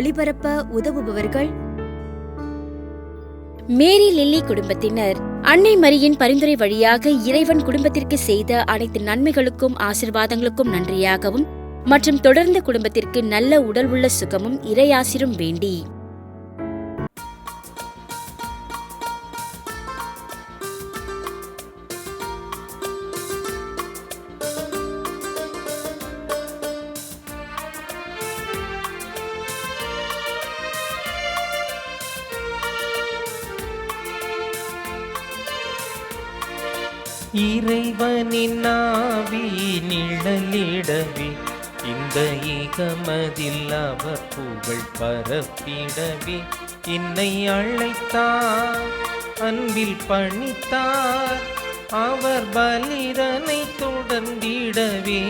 ஒளிபரப்ப உதவுபவர்கள் மேரி லில்லி குடும்பத்தினர். அன்னை மரியின் பரிந்துரை வழியாக இறைவன் குடும்பத்திற்கு செய்த அனைத்து நன்மைகளுக்கும் ஆசீர்வாதங்களுக்கும் நன்றியாகவும் மற்றும் தொடர்ந்து குடும்பத்திற்கு நல்ல உடல் உள்ள சுகமும் இறையாசிரும் வேண்டி இறைவனின் ஆவி நிழலிடவே இந்த ஈகமதில் அவர் புகழ் பரப்பிடவே என்னை அழைத்தார், அன்பில் பணித்தார், அவர் பலிதனை தொடர்ந்திடவே.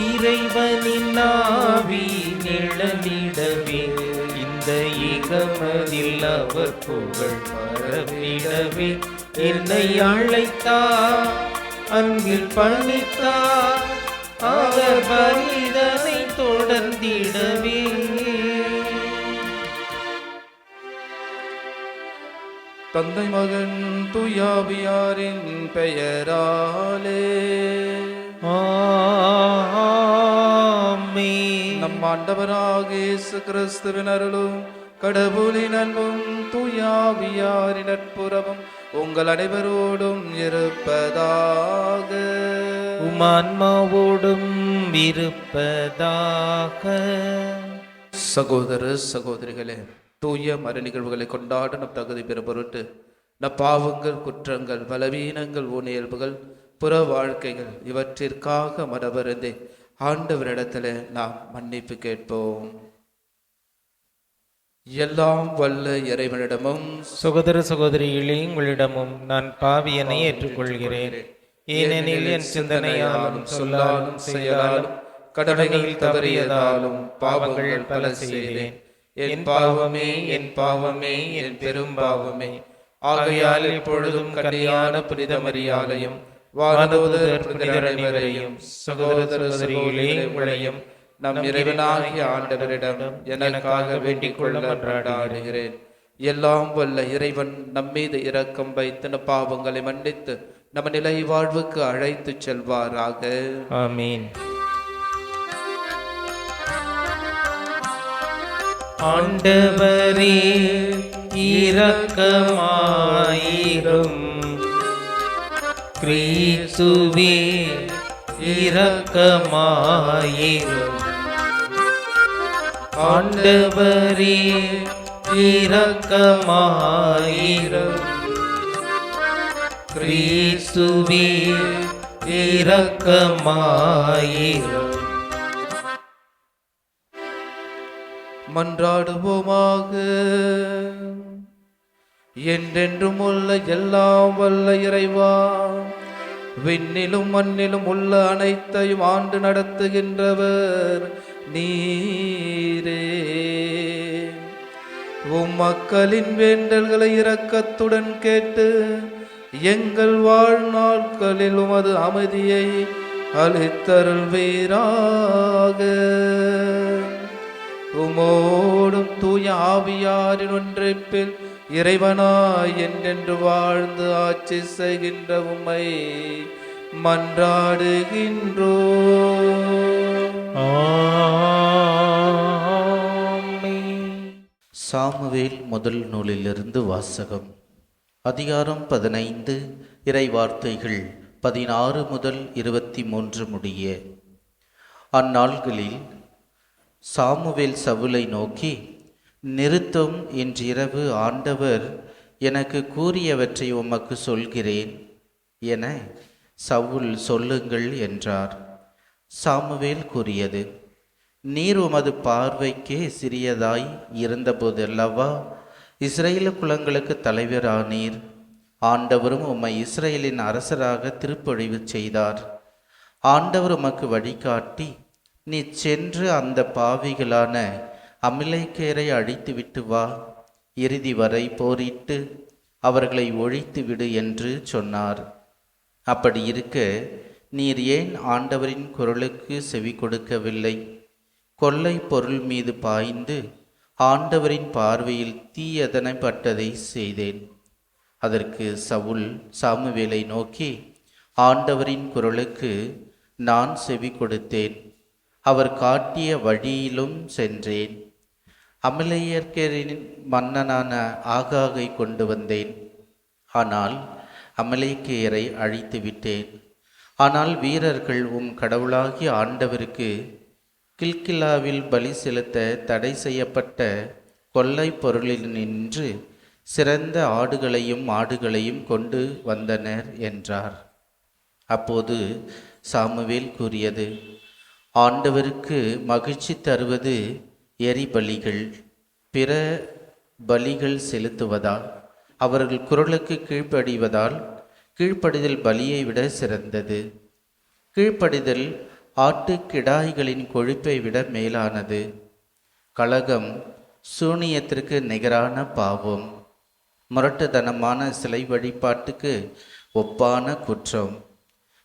இறைவனின் ஆவி நிழலிடவே இந்த ஈகமதில் அவர் புகழ் பரப்பிடவே என்னை அழைத்தார், அன்பில் பணித்தார், அவர் பலிதனை தொடர்ந்திடவே. தந்தை மகன் தூயாவியாரின் பெயராலே ஆமென். நம் ஆண்டவராக இயேசு கிறிஸ்துவின் அருளும் கடவுளின் அன்பும் தூயாவியாரின் நட்புறவும் உங்கள் அனைவரோடும் இருப்பதாக. உமான்மாவோடும் இருப்பதாக. சகோதர சகோதரிகளே, தூய மறை நிகழ்வுகளை கொண்டாட நம் தகுதி பெற பொருட்டு நம் பாவங்கள், குற்றங்கள், பலவீனங்கள், ஊனியல்புகள், புற வாழ்க்கைகள் இவற்றிற்காக மனவருந்தே ஆண்டவரிடத்தில் நாம் மன்னிப்பு கேட்போம். எல்லாம் வல்ல இறைவனிடமும் சகோதர சகோதரிகளே, உங்களிடமும் நான் பாவியனை ஏற்றுக்கொள்கிறேன். ஏனெனில் என் சிந்தனையாலும் சொல்லாலும் செயலாலும் கடமைகள் தவறியதாலும் பாவங்கள் பல செய்தேன். என் பாவமே, என் பாவமே, என் பெரும் பாவமே. ஆகையால் எப்பொழுதும் கன்னியான புனித மரியாதையும் வானதூதர் புனிதர் அனைவரையும் சகோதர சகோதரிகளே உங்களையும் நம் இறைவனாகிய ஆண்டவரிடம் எனக்காக வேண்டிக் கொள்ள மன்றாடுகிறேன். எல்லாம் வல்ல இறைவன் நம்மீது இரக்கம் வைத்து நம் பாவங்களை மன்னித்து நம்ம நிலை வாழ்வுக்கு அழைத்து செல்வாராக. ஆமீன். ஆண்டவரே இரக்கமாயிரும். கிறிஸ்துவே இரக்கமாயிரும். ஆண்டவரே இரக்கமாயிரும். கிறிஸ்துவே இரக்கமாயிரும். மன்றாடுவோமாக. என்றென்றும் உள்ள எல்லாம் வல்ல இறைவா, விண்ணிலும் மண்ணிலும் உள்ள அனைத்தையும் ஆண்டு நடத்துகின்றவர் நீரே. உம் மக்களின் வேண்டல்களை இரக்கத்துடன் கேட்டு எங்கள் வாழ்நாட்களில் உமது அமைதியை அளித்தருள்வீராக. உமோடும் தூய ஆவியாரின் ஒன்றைப்பில் இறைவனாய் என்றென்று வாழ்ந்து ஆட்சி செய்கின்ற உம்மை மன்றாடுகின்றோம். சாமுவேல் முதல் நூலிலிருந்து வாசகம். அதிகாரம் 15, இறை வார்த்தைகள் 16 முதல் 23 முடிய. அந்நாள்களில் சாமுவேல் சவுலை நோக்கி, நிறுத்தும், இன்றிரவு ஆண்டவர் எனக்கு கூறியவற்றை உமக்கு சொல்கிறேன் என சவுல் சொல்லுங்கள் என்றார். சாமுவேல் கூறியது, நீர் உமது பார்வைக்கே சிறியதாய் இருந்தபோதல்லவா இஸ்ரேல் குலங்களுக்கு தலைவரானீர். ஆண்டவரும் உம்மை இஸ்ரேலின் அரசராக திருப்பொழிவு செய்தார். ஆண்டவர் உமக்கு வழிகாட்டி, நீ சென்று அந்த பாவிகளான அமிலேக்கரை அழித்துவிட்டு வா, இறுதி வரை போரிட்டு அவர்களை ஒழித்து விடு என்று சொன்னார். அப்படி இருக்க நீர் ஏன் ஆண்டவரின் குரலுக்கு செவி கொடுக்கவில்லை? கொள்ளை பொருள் மீது பாய்ந்து ஆண்டவரின் பார்வையில் தீயதனைப்பட்டதை செய்தேன். அதற்கு சவுல் சாமுவேலை நோக்கி, ஆண்டவரின் குரலுக்கு நான் செவி கொடுத்தேன், அவர் காட்டிய வழியிலும் சென்றேன். அமலேயர்கரின் மன்னனான ஆகாகை கொண்டு வந்தேன், ஆனால் அமலேக்கியரை அழித்து விட்டேன். ஆனால் வீரர்கள் உம் கடவுளாகிய ஆண்டவருக்கு கில்கிலாவில் பலி செலுத்த தடை செய்யப்பட்ட கொள்ளை பொருளில் நின்று சிறந்த ஆடுகளையும் மாடுகளையும் கொண்டு வந்தனர் என்றார். அப்போது சாமுவேல் கூறியது, ஆண்டவருக்கு மகிழ்ச்சி தருவது எரிபலிகள், பிற பலிகள் செலுத்துவதால் அவர்கள் குரலுக்கு கீழ்ப்படிவதால் கீழ்ப்படிதல் பலியை விட சிறந்தது. கீழ்ப்படிதல் ஆட்டுக்கிடாய்களின் கொழுப்பை விட மேலானது. கலகம் சூனியத்திற்கு நிகரான பாவம், முரட்டுத்தனமான சிலை வழிபாட்டுக்கு ஒப்பான குற்றம்.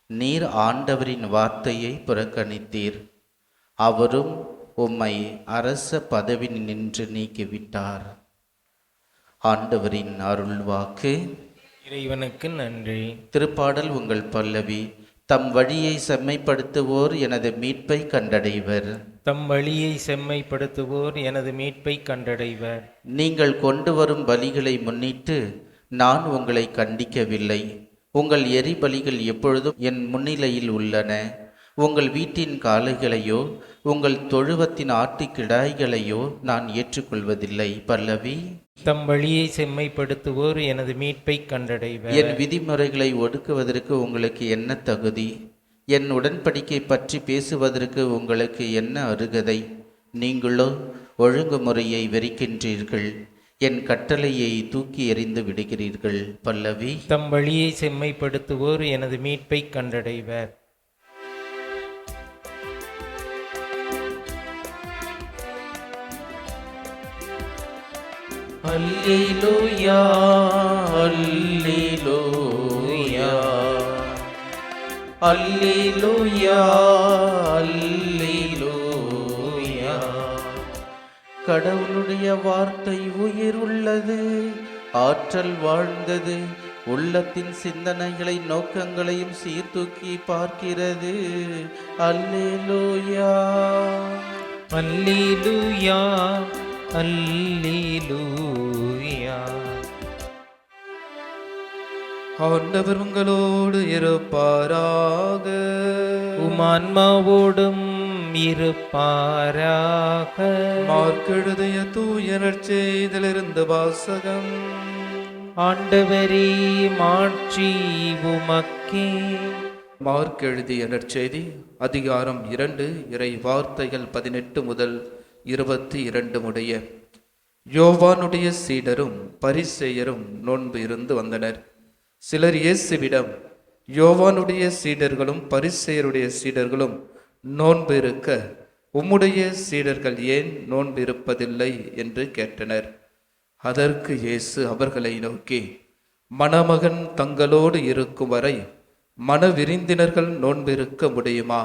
நீர் ஆண்டவரின் வார்த்தையை புறக்கணித்தீர், அவரும் உம்மை அரச பதவி நின்று நீக்கிவிட்டார். ஆண்டவரின் அருள்வாக்கு. இறைவனுக்கு நன்றி. திருப்பாடல் உங்கள் பல்லவி. தம் வழியை செம்மைப்படுத்துவோர் எனது மீட்பை கண்டடைவர். தம் வழியை செம்மைப்படுத்துவோர் எனது மீட்பை கண்டடைவர். நீங்கள் கொண்டு வரும் பலிகளை முன்னிட்டு நான் உங்களை கண்டிக்கவில்லை. உங்கள் எரிபலிகள் எப்பொழுதும் என் முன்னிலையில் உள்ளன. உங்கள் வீட்டின் காளைகளையோ உங்கள் தொழுவத்தின் ஆட்டுக்கிடாய்களையோ நான் ஏற்றுக்கொள்வதில்லை. பல்லவி. தம் வழியை செம்மைப்படுத்துவோர் எனது மீட்பை கண்டடைவர். என் விதிமுறைகளை ஒடுக்குவதற்கு உங்களுக்கு என்ன தகுதி? என் உடன்படிக்கை பற்றி பேசுவதற்கு உங்களுக்கு என்ன அருகதை? நீங்களோ ஒழுங்குமுறையை வெறுக்கின்றீர்கள், என் கட்டளையை தூக்கி எறிந்து விடுகிறீர்கள். பல்லவி. தம் வழியை செம்மைப்படுத்துவோர் எனது மீட்பை கண்டடைவர். அல்லேலூயா அல்லேலூயா அல்லேலூயா அல்லேலூயா. கடவுளுடைய வார்த்தை உயிர் உள்ளது, ஆற்றல் வாழ்ந்தது, உள்ளத்தின் சிந்தனைகளை நோக்கங்களையும் சீர்தூக்கி பார்க்கிறது. அல்லேலூயா அல்லேலூயா அல்லேலூயா. ஆண்டவர் உங்களோடு இருப்பாராக. உமான்மாவோடும் இருப்பாராக. மார்க்கெழுதிய தூய நற்செய்தியிலிருந்து வாசகம். ஆண்டவரே மாட்சி உமக்கே. மார்க்கெழுதிய நற்செய்தி அதிகாரம் 2 இறை வார்த்தைகள் 18 முதல் 22 முடிய. யோவானுடைய சீடரும் பரிசேயரும் நோன்பு இருந்து வந்தனர். சிலர் இயேசுவிடம், யோவானுடைய சீடர்களும் பரிசேயருடைய சீடர்களும் நோன்பு இருக்க உம்முடைய சீடர்கள் ஏன் நோன்பு இருப்பதில்லை என்று கேட்டனர். அதற்கு இயேசு அவர்களை நோக்கி, மணமகன் தங்களோடு இருக்கும் வரை மணவிருந்தினர்கள் நோன்பு இருக்க முடியுமா?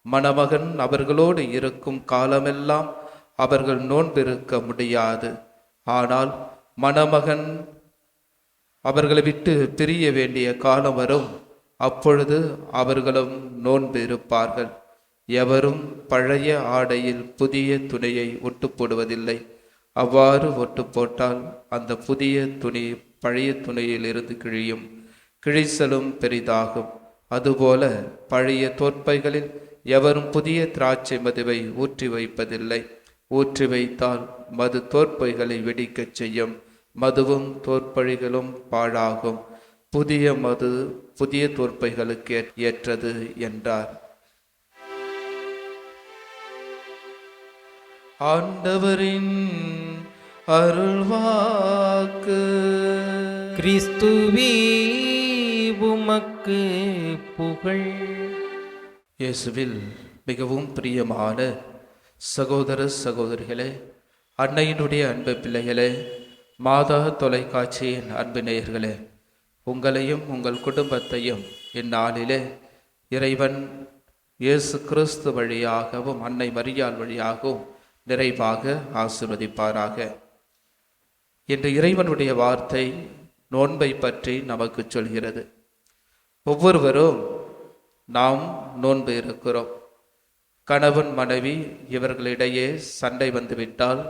மணமகன் அவர்களோடு இருக்கும் காலமெல்லாம் அவர்கள் நோன்பிருக்க முடியாது. ஆனால் மணமகன் அவர்களை விட்டு பிரிய வேண்டிய காலம் வரும், அப்பொழுது அவர்களும் நோன்பு இருப்பார்கள். எவரும் பழைய ஆடையில் புதிய துணியை ஒட்டு போடுவதில்லை. அவ்வாறு ஒட்டு போட்டால் அந்த புதிய துணி பழைய துணியில் இருந்து கிழியும், கிழிசலும் பெரிதாகும். அதுபோல பழைய தோற்பைகளில் எவரும் புதிய திராட்சை மதுவை ஊற்றி வைப்பதில்லை. ஊற்றி வைத்தால் மது தோற்பைகளை வெடிக்கச் செய்யும், மதுவும் தோற்பழிகளும் பாழாகும். புதிய மது புதிய தோற்பைகளுக்கு ஏற்றது என்றார். ஆண்டவரின் அருள்வாக்கு. கிறிஸ்துவே உமக்கு புகழ். இயேசுவில் மிகவும் பிரியமான சகோதர சகோதரிகளே, அன்னையினுடைய அன்பு பிள்ளைகளே, மாதா தொலைக்காட்சியின் அன்பு நேயர்களே, உங்களையும் உங்கள் குடும்பத்தையும் இந்நாளிலே இறைவன் இயேசு கிறிஸ்து வழியாகவும் அன்னை மரியாள் வழியாகவும் நிறைவாக ஆசீர்வதிப்பாராக. இன்று இறைவனுடைய வார்த்தை நோன்பை பற்றி நமக்கு சொல்கிறது. ஒவ்வொருவரும் நாம் நோன்பு இருக்கிறோம். கணவன் மனைவி இவர்களிடையே சண்டை வந்துவிட்டால்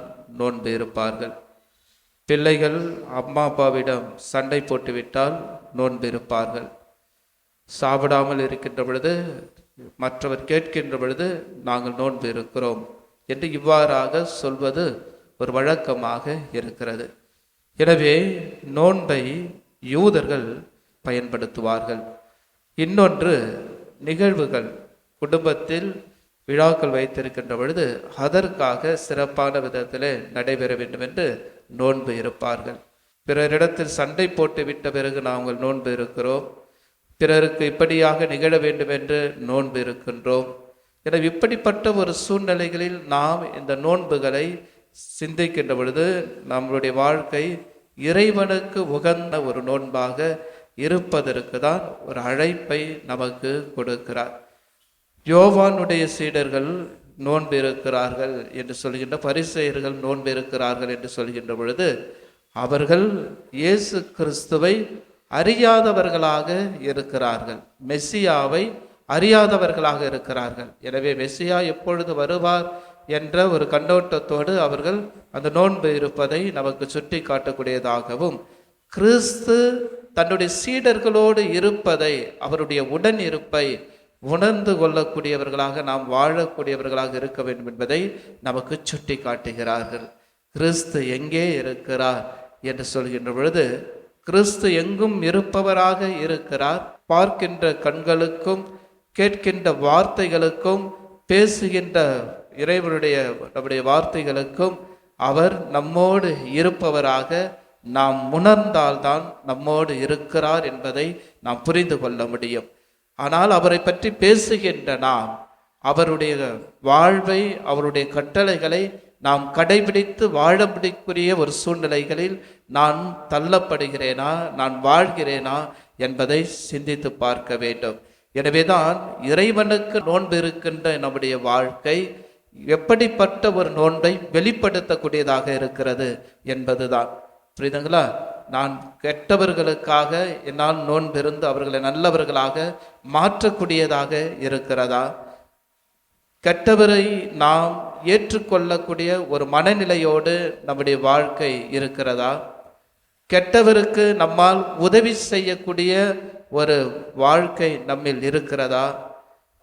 நோன்பு இருப்பார்கள். பிள்ளைகள் அம்மா அப்பாவிடம் சண்டை போட்டுவிட்டால் நோன்பு இருப்பார்கள். சாப்பிடாமல் இருக்கின்ற பொழுது மற்றவர் கேட்கின்ற பொழுது நாங்கள் நோன்பு இருக்கிறோம் என்று இவ்வாறாக சொல்வது ஒரு வழக்கமாக இருக்கிறது. எனவே நோன்பை யூதர்கள் பயன்படுத்துவார்கள். இன்னொன்று, நிகழ்வுகள் குடும்பத்தில் விழாக்கள் வைத்திருக்கின்ற பொழுது அதற்காக சிறப்பான விதத்தில் நடைபெற வேண்டும் என்று நோன்பு இருப்பார்கள். பிறரிடத்தில் சண்டை போட்டு விட்ட பிறகு நாங்கள் நோன்பு இருக்கிறோம். பிறருக்கு இப்படியாக நிகழ வேண்டும் என்று நோன்பு இருக்கின்றோம். எனவே இப்படிப்பட்ட ஒரு சூழ்நிலைகளில் நாம் இந்த நோன்புகளை சிந்திக்கின்ற பொழுது நம்மளுடைய வாழ்க்கை இறைவனுக்கு உகந்த ஒரு நோன்பாக இருப்பதற்கு தான் ஒரு அழைப்பை நமக்கு கொடுக்கிறார். யோவானுடைய சீடர்கள் நோன்பு இருக்கிறார்கள் என்று சொல்கின்ற பரிசேயர்கள் நோன்பு இருக்கிறார்கள் என்று சொல்கின்ற பொழுது அவர்கள் இயேசு கிறிஸ்துவை அறியாதவர்களாக இருக்கிறார்கள். மெஸ்ஸியாவை அறியாதவர்களாக இருக்கிறார்கள். எனவே மெஸ்ஸியா எப்பொழுது வருவார் என்ற ஒரு கண்ணோட்டத்தோடு அவர்கள் அந்த நோன்பு இருப்பதை நமக்கு சுட்டி காட்டக்கூடியதாகவும், கிறிஸ்து தன்னுடைய சீடர்களோடு இருப்பதை, அவருடைய உடன் இருப்பை உணர்ந்து கொள்ளக்கூடியவர்களாக நாம் வாழக்கூடியவர்களாக இருக்க வேண்டும் என்பதை நமக்கு சுட்டி காட்டுகிறார்கள். கிறிஸ்து எங்கே இருக்கிறார் என்று சொல்கின்ற பொழுது கிறிஸ்து எங்கும் இருப்பவராக இருக்கிறார். பார்க்கின்ற கண்களுக்கும் கேட்கின்ற வார்த்தைகளுக்கும் பேசுகின்ற இறைவனுடைய நம்முடைய வார்த்தைகளுக்கும் அவர் நம்மோடு இருப்பவராக நாம் உணர்ந்தால்தான் நம்மோடு இருக்கிறார் என்பதை நாம் புரிந்து கொள்ள முடியும். ஆனால் அவரை பற்றி பேசுகின்ற நாம் அவருடைய வாழ்வை, அவருடைய கட்டளைகளை நாம் கடைபிடித்து வாழப்படிக்குரிய ஒரு சூழ்நிலைகளில் நான் தள்ளப்படுகிறேனா, நான் வாழ்கிறேனா என்பதை சிந்தித்து பார்க்க வேண்டும். எனவேதான் இறைவனுக்கு நோன்பு இருக்கின்ற நம்முடைய வாழ்க்கை எப்படிப்பட்ட ஒரு நோன்பை வெளிப்படுத்தக்கூடியதாக இருக்கிறது என்பதுதான். புரியுதுங்களா? நான் கெட்டவர்களுக்காக என்னால் நோன்பிருந்து அவர்களை நல்லவர்களாக மாற்றக்கூடியதாக இருக்கிறதா? கெட்டவரை நாம் ஏற்றுக்கொள்ளக்கூடிய ஒரு மனநிலையோடு நம்முடைய வாழ்க்கை இருக்கிறதா? கெட்டவருக்கு நம்மால் உதவி செய்யக்கூடிய ஒரு வாழ்க்கை நம்மில் இருக்கிறதா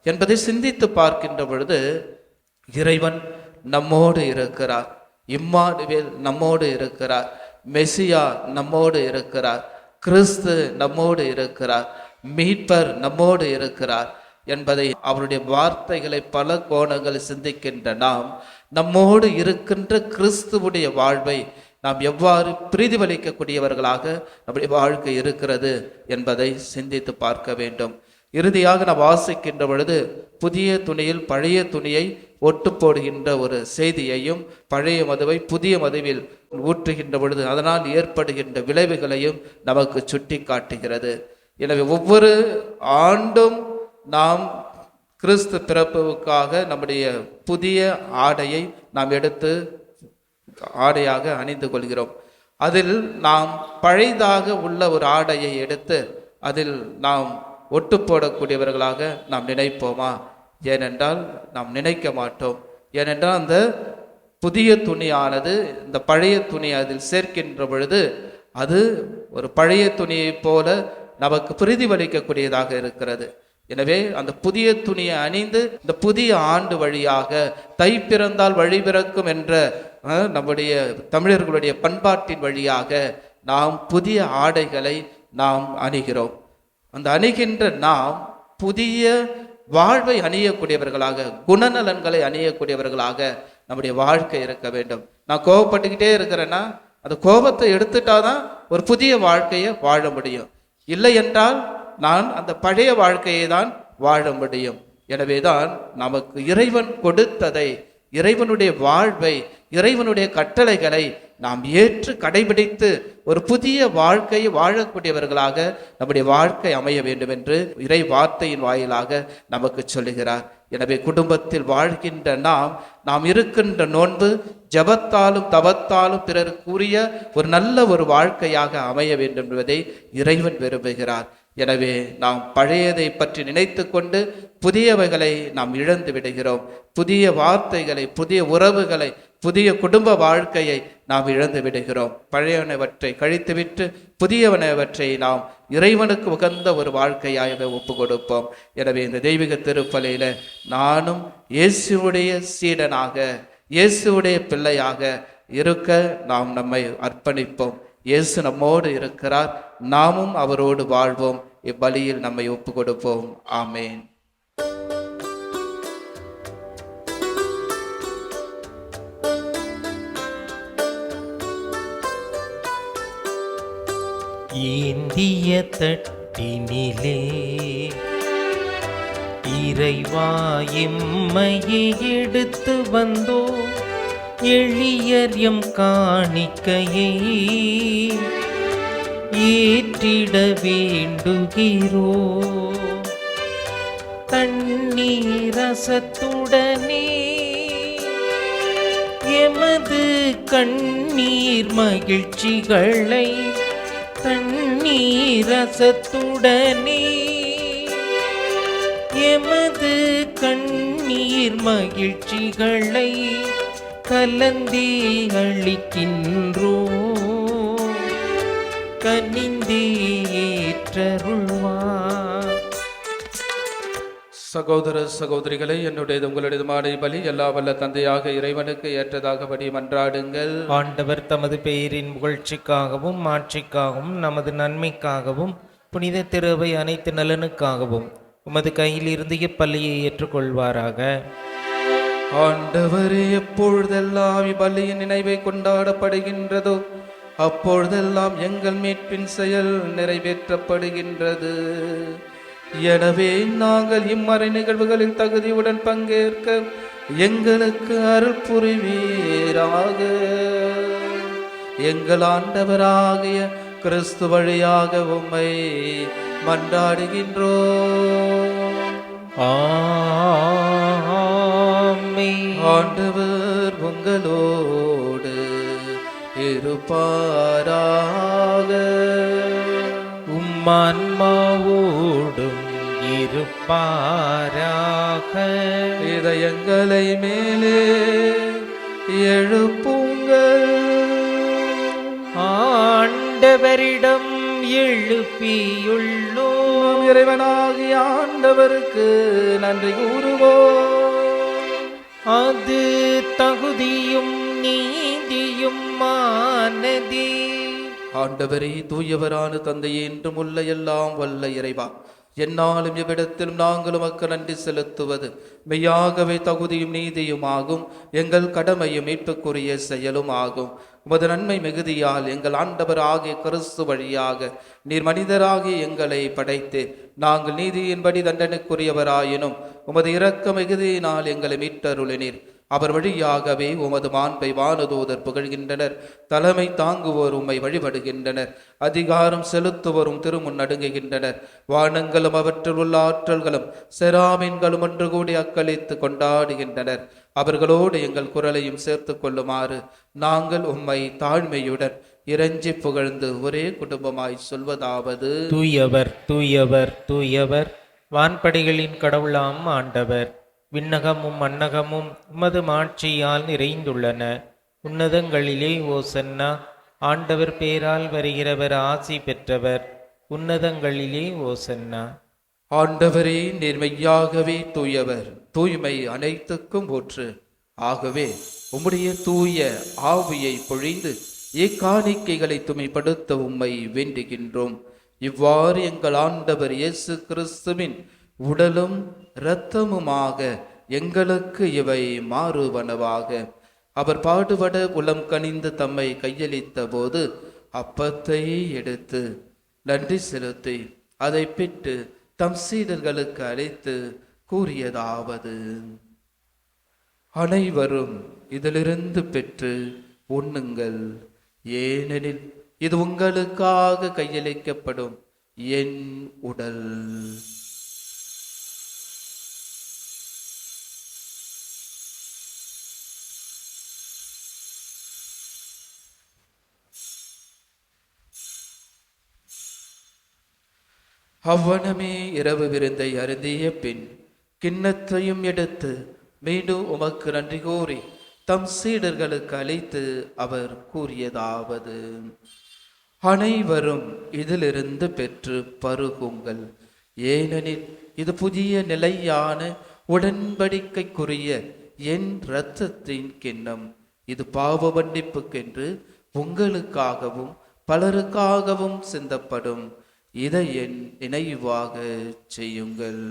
என்பதை சிந்தித்து பார்க்கின்ற பொழுது இறைவன் நம்மோடு இருக்கிறார். இம்மானுவேல் நம்மோடு இருக்கிறார். மெசியா நம்மோடு இருக்கிறார். கிறிஸ்து நம்மோடு இருக்கிறார். மீட்பர் நம்மோடு இருக்கிறார் என்பதை அவருடைய வார்த்தைகளை பல கோணங்கள் சிந்திக்கின்ற நாம் நம்மோடு இருக்கின்ற கிறிஸ்துவுடைய வாழ்வை நாம் எவ்வாறு பிரதிபலிக்கக்கூடியவர்களாக நம்முடைய வாழ்க்கை இருக்கிறது என்பதை சிந்தித்து பார்க்க வேண்டும். இறுதியாக நாம் வாசிக்கின்ற பொழுது புதிய துணியில் பழைய துணியை ஒட்டு போடுகின்ற ஒரு செய்தியையும், பழைய மதுவை புதிய மதுவில் ஊற்றுகின்ற பொழுது அதனால் ஏற்படுகின்ற விளைவுகளையும் நமக்கு சுட்டி காட்டுகிறது. எனவே ஒவ்வொரு ஆண்டும் நாம் கிறிஸ்து பிறப்புக்காக நம்முடைய புதிய ஆடையை நாம் எடுத்து ஆடையாக அணிந்து கொள்கிறோம். அதில் நாம் பழைதாக உள்ள ஒரு ஆடையை எடுத்து அதில் நாம் ஒட்டு போடக்கூடியவர்களாக நாம் நினைப்போமா? ஏனென்றால் நாம் நினைக்க மாட்டோம். ஏனென்றால் அந்த புதிய துணியானது இந்த பழைய துணி அதில் சேர்க்கின்ற பொழுது அது ஒரு பழைய துணியை போல நமக்கு பிரதிபலிக்கக்கூடியதாக இருக்கிறது. எனவே அந்த புதிய துணியை அணிந்து இந்த புதிய ஆண்டு வழியாக தை பிறந்தால் வழி பிறக்கும் என்ற நம்முடைய தமிழர்களுடைய பண்பாட்டின் வழியாக நாம் புதிய ஆடைகளை நாம் அணிகிறோம். அந்த அணிகின்ற நாம் புதிய வாழ்வை அணியக்கூடியவர்களாக, குணநலன்களை அணியக்கூடியவர்களாக நம்முடைய வாழ்க்கை இருக்க வேண்டும். நான் கோபப்பட்டுக்கிட்டே இருக்கிறேன்னா அந்த கோபத்தை எடுத்துட்டாதான் ஒரு புதிய வாழ்க்கையை வாழ முடியும். இல்லை என்றால் நான் அந்த பழைய வாழ்க்கையை தான் வாழ முடியும். எனவேதான் நமக்கு இறைவன் கொடுத்ததை, இறைவனுடைய வாழ்வை இறைவனுடைய கட்டளைகளை நாம் ஏற்று கடைபிடித்து ஒரு புதிய வாழ்க்கையை வாழக்கூடியவர்களாக நம்முடைய வாழ்க்கை அமைய வேண்டும் என்று இறை வார்த்தையின் வாயிலாக நமக்கு சொல்லுகிறார். எனவே குடும்பத்தில் வாழ்கின்ற நாம் இருக்கின்ற நோன்பு ஜபத்தாலும் தவத்தாலும் பிறருக்குரிய ஒரு நல்ல ஒரு வாழ்க்கையாக அமைய வேண்டும் என்பதை இறைவன் விரும்புகிறார். எனவே நாம் பழையதை பற்றி நினைத்து கொண்டு புதியவைகளை நாம் இழந்து விடுகிறோம். புதிய வார்த்தைகளை, புதிய உறவுகளை, புதிய குடும்ப வாழ்க்கையை நாம் இழந்து விடுகிறோம். பழையனவற்றை கழித்துவிட்டு புதியவனவற்றை நாம் இறைவனுக்கு உகந்த ஒரு வாழ்க்கையாக ஒப்பு கொடுப்போம். எனவே இந்த தெய்வீக திருப்பலியில நானும் இயேசுவுடைய சீடனாக, இயேசுவுடைய பிள்ளையாக இருக்க நாம் நம்மை அர்ப்பணிப்போம். இயேசு நம்மோடு இருக்கிறார், நாமும் அவரோடு வாழ்வோம். இப்பலியில் நம்மை ஒப்பு கொடுப்போம். ஆமேன். ஏந்திய தட்டினிலே இறைவா எம்மையை எடுத்து வந்தோ, எளியர் எம் காணிக்கையை ஏற்றிட வேண்டுகிறோ. தண்ணீர் ரசத்துடனே எமது கண்ணீர் மகிழ்ச்சிகளை, தண்ணீர் ரசத்துடனே எமது கண்ணீர் மகிழ்ச்சிகளை கலந்தே அளிக்கின்றோ. கனிந்தே ஏற்றருள்வார். சகோதர சகோதரிகளை, என்னுடையது உங்களுடையதுமான பலி எல்லா வல்ல தந்தையாக இறைவனுக்கு ஏற்றதாகபடி மன்றாடுங்கள். ஆண்டவர் தமது பெயரின் புகழ்ச்சிக்காகவும் மாட்சிக்காகவும் நமது நன்மைக்காகவும் புனித திருவை அனைத்து நலனுக்காகவும் உமது கையில் இருந்து இப்பள்ளியை ஏற்றுக்கொள்வாராக. ஆண்டவரே, எப்பொழுதெல்லாம் இப்பள்ளியின் நினைவை கொண்டாடப்படுகின்றதோ அப்பொழுதெல்லாம் எங்கள் மீட்பின் செயல் நிறைவேற்றப்படுகின்றது. எனவே நாங்கள் இம்மறை நிகழ்வுகளில் தகுதியுடன் பங்கேற்க எங்களுக்கு அருள் புரிவீராக. எங்கள் ஆண்டவராகிய கிறிஸ்து வழியாக உம்மை மன்றாடுகின்றோம். ஆமென். ஆண்டவர் உங்களோடு இருப்பாராக. உம்மான்மாவோடும் இருப்பாராக. இதயங்களை மேலே எழுப்புங்கள். ஆண்டவரிடம் எழுப்பியுள்ளோம். இறைவனாகிய ஆண்டவருக்கு நன்றி கூறுவோம். அது தகுதியும் நீதியும் ஆனதே. ஆண்டவரே, தூயவரான தந்தையே, என்றும் உள்ள எல்லாம் வல்ல இறைவா, என்னாலும் எவ்விடத்திலும் நாங்கள் உமக்கு நன்றி செலுத்துவது மெய்யாகவே தகுதியும் நீதியும் ஆகும். எங்கள் கடமையும் மீட்புக்குரிய செயலும் ஆகும். உமது நன்மை மிகுதியால் எங்கள் ஆண்டவர் ஆகிய கிறிஸ்து வழியாக நீர் மனிதராகிய எங்களை படைத்து நாங்கள் நீதியின்படி தண்டனைக்குரியவராயினும் உமது இரக்க மிகுதியினால் எங்களை மீட்டருளினீர். அவர் வழியாகவே உமது மாண்பை வானதூதர் புகழ்கின்றனர். தலைமை தாங்குவோர் உம்மை வழிபடுகின்றனர். அதிகாரம் செலுத்துவோரும் திருமுன் நடுங்குகின்றனர். வானங்களும் அவற்றில் உள்ள ஆற்றல்களும் செராமீன்களும் ஒன்று கூடி அக்களித்து கொண்டாடுகின்றனர். அவர்களோடு எங்கள் குரலையும் சேர்த்து கொள்ளுமாறு நாங்கள் உம்மை தாழ்மையுடன் இறைஞ்சி புகழ்ந்து ஒரே குடும்பமாய் சொல்வதாவது: தூயவர் தூயவர் தூயவர், வான்படைகளின் கடவுளாம் ஆண்டவர். விண்ணகமும் மண்ணகமும் உமது மாட்சியால் நிறைந்துள்ளன. உன்னதங்களிலே ஓசன்னா. ஆண்டவர் பேரால் வருகிறவர் ஆசி பெற்றவர். உன்னதங்களிலே ஓசன்னா. ஆண்டவரே, நீர் மெய்யாகவே தூயவர், தூய்மை அனைத்துக்கும் ஊற்று. ஆகவே உம்முடைய தூய ஆவியை பொழிந்து இக்காணிக்கைகளை தூய்மைப்படுத்த உம்மை வேண்டுகின்றோம். இவ்வாறு எங்கள் ஆண்டவர் இயேசு கிறிஸ்துவின் உடலும் இரத்தமுமாக எங்களுக்கு இவை மாறுவனவாக. அவர் பாடுபட உளம் கனிந்து தம்மை கையளித்த போது அப்பத்தை எடுத்து நன்றி செலுத்தி அதை பிட்டு தம் சீடர்களுக்கு அளித்து கூறியதாவது: அனைவரும் இதிலிருந்து பெற்று உண்ணுங்கள், ஏனெனில் இது உங்களுக்காக கையளிக்கப்படும் என் உடல். அவ்வனமே இரவு விருந்தை அருந்திய பின் கிண்ணத்தையும் எடுத்து மீண்டும் உமக்கு நன்றி கூறி தம் சீடர்களுக்கு அளித்து அவர் கூறியதாவது: அனைவரும் இதிலிருந்து பெற்று பருகுங்கள், ஏனெனில் இது புதிய நிலையான உடன்படிக்கைக்குரிய என் இரத்தத்தின் கிண்ணம். இது பாவ மன்னிப்புக்கென்று உங்களுக்காகவும் பலருக்காகவும் சிந்தப்படும். இதை என் நினைவாக செய்யுங்கள்.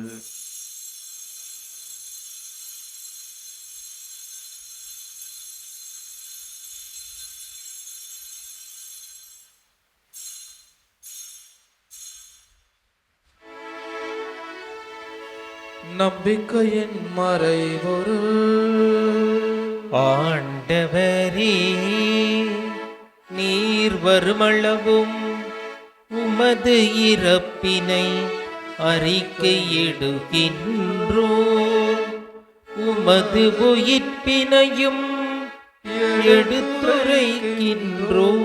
நம்பிக்கையின் மறைபொருள். ஆண்டவரே, நீர் வருமளவும் உமது இறப்பினை அறிக்கையிடுகின்றோம், உமது உயிர்ப்பினையும் எடுத்துரைக்கின்றோம்.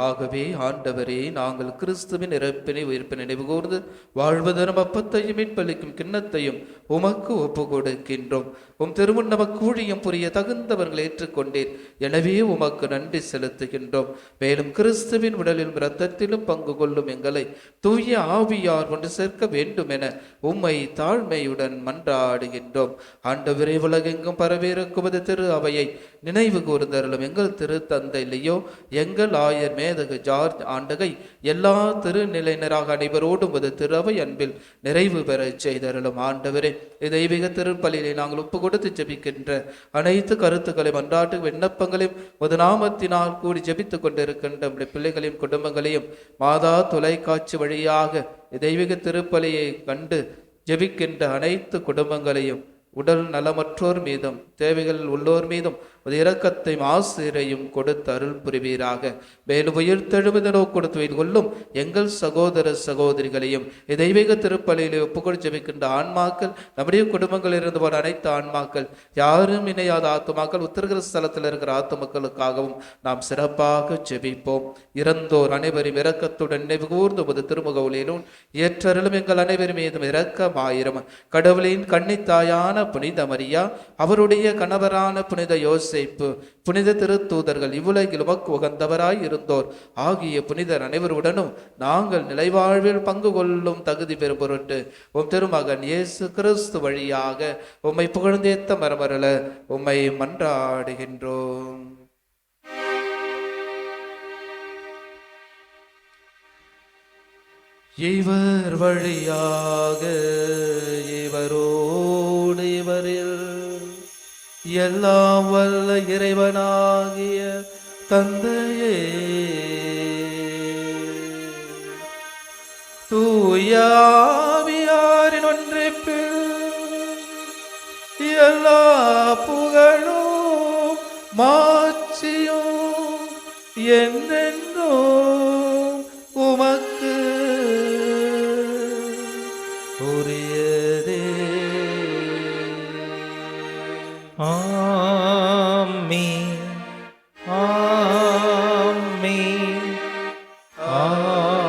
ஆகவே ஆண்டவரே, நாங்கள் கிறிஸ்துவின் இறப்பினை உயிர்ப்பினை நினைவு கூர்ந்து வாழ்வதரும் அப்பத்தையும் மீட்பளிக்கும் கிண்ணத்தையும் உமக்கு ஒப்பு கொடுக்கின்றோம். உம் திருமுன் நமக்கு ஊழியம் புரிய தகுந்தவர்கள் ஏற்றுக்கொண்டேன், எனவே உமக்கு நன்றி செலுத்துகின்றோம். மேலும் கிறிஸ்துவின் உடலிலும் இரத்தத்திலும் பங்கு கொள்ளும் எங்களை தூய ஆவியார் ஒன்று சேர்க்க வேண்டும் என உம்மை தாழ்மையுடன் மன்றாடுகின்றோம். ஆண்டவரே, உலகெங்கும் பரவேறுக்குவது திரு அவையை நினைவு கூர்ந்தருளும். எங்கள் திரு தந்தை லியோ, எங்கள் ஆயர் மேதகு ஜார்ஜ் ஆண்டகை, எல்லா திருநிலையினராக அனைவரோடும் திரு அவை அன்பில் நிறைவு பெற செய்தருளும். ஆண்டவரே, தெய்வீக திருப்பலியிலே நாங்கள் ஒப்பு கொடுத்து ஜெபிக்கின்ற அனைத்து கருத்துக்களையும் அன்றாட்டு விண்ணப்பங்களையும் ஒரு நாமத்தினால் கூடி ஜெபித்துக் கொண்டிருக்கின்ற நம்முடைய பிள்ளைகளையும் குடும்பங்களையும் மாதா தொலைக்காட்சி வழியாக தெய்வீக திருப்பலியை கண்டு ஜெபிக்கின்ற அனைத்து குடும்பங்களையும், உடல் நலமற்றோர் மீதும் தேவைகள் உள்ளோர் மீதும் ஒரு இரக்கத்தையும் ஆசிரியையும் கொடுத்து அருள் புரிவீராக. மேலும் உயிர்த்தெழுமத நோக்கொடுத்து வைத்து கொள்ளும் எங்கள் சகோதர சகோதரிகளையும் தெய்வீக திருப்பலியிலே ஒப்புக்கொடு ஜெபிக்கின்ற ஆன்மாக்கள், நம்முடைய குடும்பங்களில் இருந்து போன அனைத்து ஆன்மாக்கள், யாரும் இணையாத ஆத்துமாக்கள், உத்தரகிற ஸ்தலத்தில் இருக்கிற ஆத்துமக்களுக்காகவும் நாம் சிறப்பாக ஜெபிப்போம். இறந்தோர் அனைவரும் இரக்கத்துடன் நினைவு கூர்ந்து உமது திருமுக ஒளியிலும் ஏற்றருளும் எங்கள் அனைவரும் மீதும் இரக்கமாயிரம். கடவுளின் கன்னித்தாயான புனித மரியா, அவருடைய கணவரான புனித யோசேப்பு, புனித திருத்தூதர்கள், இவ்வுலகில் உமக்கு உகந்தவராய் இருந்தோர் ஆகிய புனிதர் அனைவருடனும் நாங்கள் நிலைவாழ்வில் பங்கு கொள்ளும் தகுதி பெறும் பொருட்டு உம் திருமகன் இயேசு கிறிஸ்து வழியாக உம்மை புகழ்ந்தேத்த மரமரல உம்மை மன்றாடுகின்றோம். இவர் வழியாக இவரோடு இவரில் எல்லாம் வல்ல இறைவனாகிய தந்தையே, தூய ஆவியாரின் ஒன்றிப்பில் எல்லா புகழும் மாட்சியும் என்றென்றும் உமக்கு உரியதே. ஆமென், ஆமென், ஆமென்.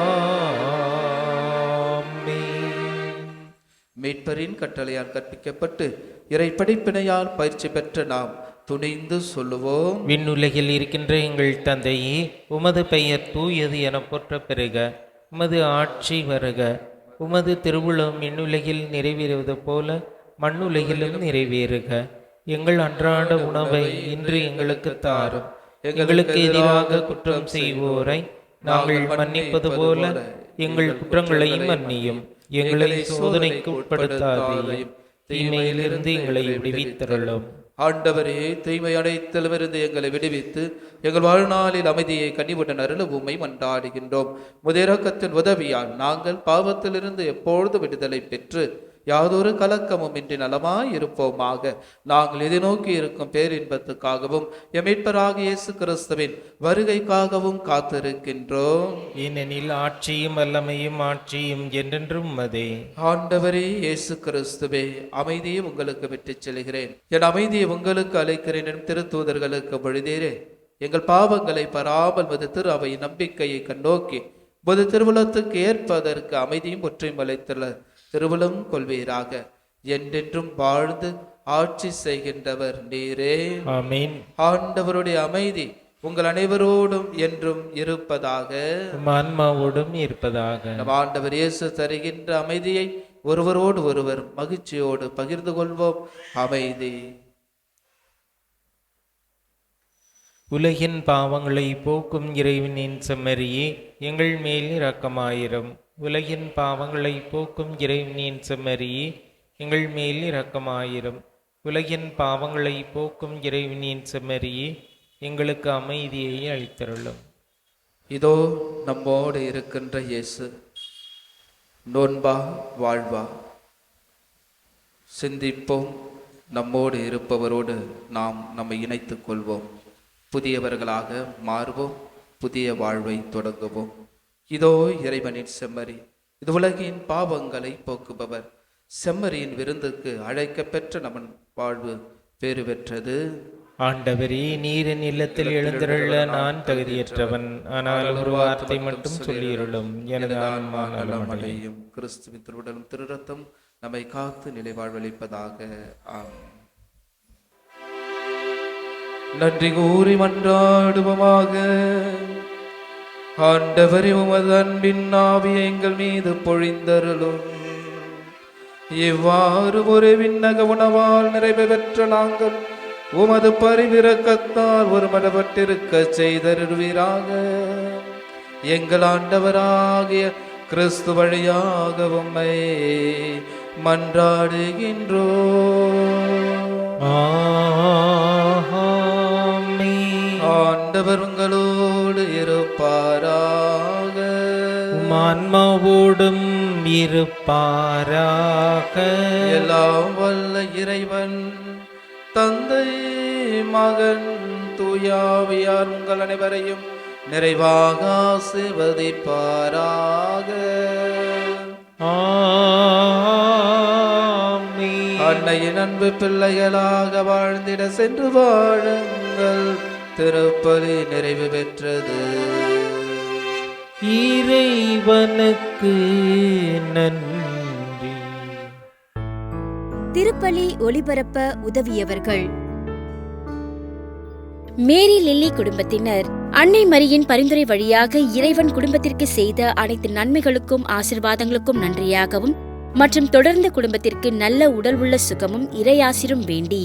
மீட்பரின் கட்டளையால் கற்பிக்கப்பட்டு இறை படிப்பினையால் பயிற்சி பெற்ற நாம் துணிந்து சொல்லுவோம்: விண்ணுலகில் இருக்கின்ற எங்கள் தந்தையே, உமது பெயர் தூயது என போற்ற பெறுக. உமது ஆட்சி வருக. உமது திருவுளம் விண்ணுலகில் நிறைவேறுவது போல மண்ணுலகிலும் நிறைவேறுக. எங்கள் அன்றாட உணவை இன்று எங்களுக்கு தாரும். எங்களுக்கு எதிராக குற்றம் செய்வோரை நாங்கள் மன்னிப்பது போல எங்கள் குற்றங்களையும் மன்னியும். எங்களை சோதனைக்கு உட்படுத்தாதேயும், தீமையிலிருந்து எங்களை விடுவித்தருளும். ஆண்டவரே, தீமை அனைத்திலுமிருந்து எங்களை விடுவித்து எங்கள் வாழ்நாளில் அமைதியை கனிவுடன் அருள உம்மை மன்றாடுகின்றோம். முதலிரக்கத்தின் உதவியால் நாங்கள் பாவத்திலிருந்து எப்பொழுது விடுதலை பெற்று யாதொரு கலக்கமும் இன்றி நலமாய் இருப்போமாக. நாங்கள் எதிர்நோக்கி இருக்கும் பேரின்பத்துக்காகவும் எமீட்பராகிய இயேசு கிறிஸ்துவின் வருகைக்காகவும் காத்திருக்கின்றோம். ஏனெனில் ஆட்சியும் வல்லமையும் ஆட்சியும் என்றென்றும் உமதே. ஆண்டவரே இயேசு கிறிஸ்துவே, அமைதியை உங்களுக்கு விட்டுச் செல்கிறேன், என் அமைதியை உங்களுக்கு அளிக்கிறேன் எனும் திருத்தூதர்களுக்கு பொழுதீரே, எங்கள் பாவங்களை பராமல் மது திரு அவை நம்பிக்கையை கண்ணோக்கி பொது திருவுளத்துக்கு ஏற்பதற்கு அமைதியும் ஒற்றையும் அளித்துள்ள திருவுளம் கொள்வீராக. என்றென்றும் வாழ்ந்து ஆட்சி செய்கின்றவர் நீரே. ஆமென். ஆண்டவருடைய அமைதி உங்கள் அனைவரோடும் என்றும் இருப்பதாக. ஆன்மாவோடும் இருப்பதாக. நம் ஆண்டவர் இயேசு தருகின்ற அமைதியை ஒருவரோடு ஒருவர் மகிழ்ச்சியோடு பகிர்ந்து கொள்வோம். அமைதி. உலகின் பாவங்களை போக்கும் இறைவனின் செம்மறியே, எங்கள் மேல் இரக்கமாயிரும். உலகின் பாவங்களை போக்கும் இறைவனின் செம்மறியே, எங்கள் மேல் இரக்கமாயிரும். உலகின் பாவங்களை போக்கும் இறைவனின் செம்மறியே, எங்களுக்கு அமைதியை அளித்தருளும். இதோ நம்மோடு இருக்கின்ற இயேசு. நோன்பா வாழ்வா சிந்திப்போம். நம்மோடு இருப்பவரோடு நாம் நம்மை இணைத்துக் கொள்வோம். புதியவர்களாக மாறுவோம். புதிய வாழ்வை தொடங்குவோம். இதோ இறைவனின் செம்மறி, இது உலகின் பாவங்களை போக்குபவர். செம்மறியின் விருந்துக்கு அழைக்க பெற்ற நம் வாழ்வு பேறு பெற்றது. ஆண்டவரே, நீரின் இல்லத்தில் எழுந்திருள்ள நான் தகுதியற்றவன், ஆனால் ஒரு வார்த்தை மட்டும் சொல்லியிருளும், எனது ஆன்மா நலமடையும். கிறிஸ்துவின் திருவுடலும் திரு ரத்தம் நம்மை காத்து நிலை வாழ்வளிப்பதாக. ஆமென். நன்றி கூறி மன்றாடுவோமாக. ஆண்டவரே, உமது அன்பின் ஆவியை எங்கள் மீது பொழிந்தருளும். இவ்வாறு ஒரு விண்ணக உணவால் நிறைவு பெற்ற நாங்கள் உமது பரிவிரக்கத்தால் ஒரு மடப்பட்டிருக்க செய்தருவீராக. எங்கள் ஆண்டவராகிய கிறிஸ்து வழியாக உம்மை மன்றாடுகின்றோம். ஆண்டவர் உங்களோடு இருப்பாராக. ஆன்மாவோடும் இருப்பாராக. எல்லாம் வல்ல இறைவன் தந்தை, மகன், தூயாவியார் உங்கள் அனைவரையும் நிறைவாக ஆசீர்வதிப்பாராக. அன்னையின் அன்பு பிள்ளைகளாக வாழ்ந்திட சென்று வாழுங்கள். திருப்பலி நிறைவு பெற்றது. இறைவனுக்கு நன்றி. திருப்பலி ஒளிபரப்ப உதவியவர்கள்: மேரி லில்லி குடும்பத்தினர் அன்னை மரியின் பரிந்துரை வழியாக இறைவன் குடும்பத்திற்கு செய்த அனைத்து நன்மைகளுக்கும் ஆசீர்வாதங்களுக்கும் நன்றியாகவும் மற்றும் தொடர்ந்து குடும்பத்திற்கு நல்ல உடல் உள்ள சுகமும் இறையாசிரும் வேண்டி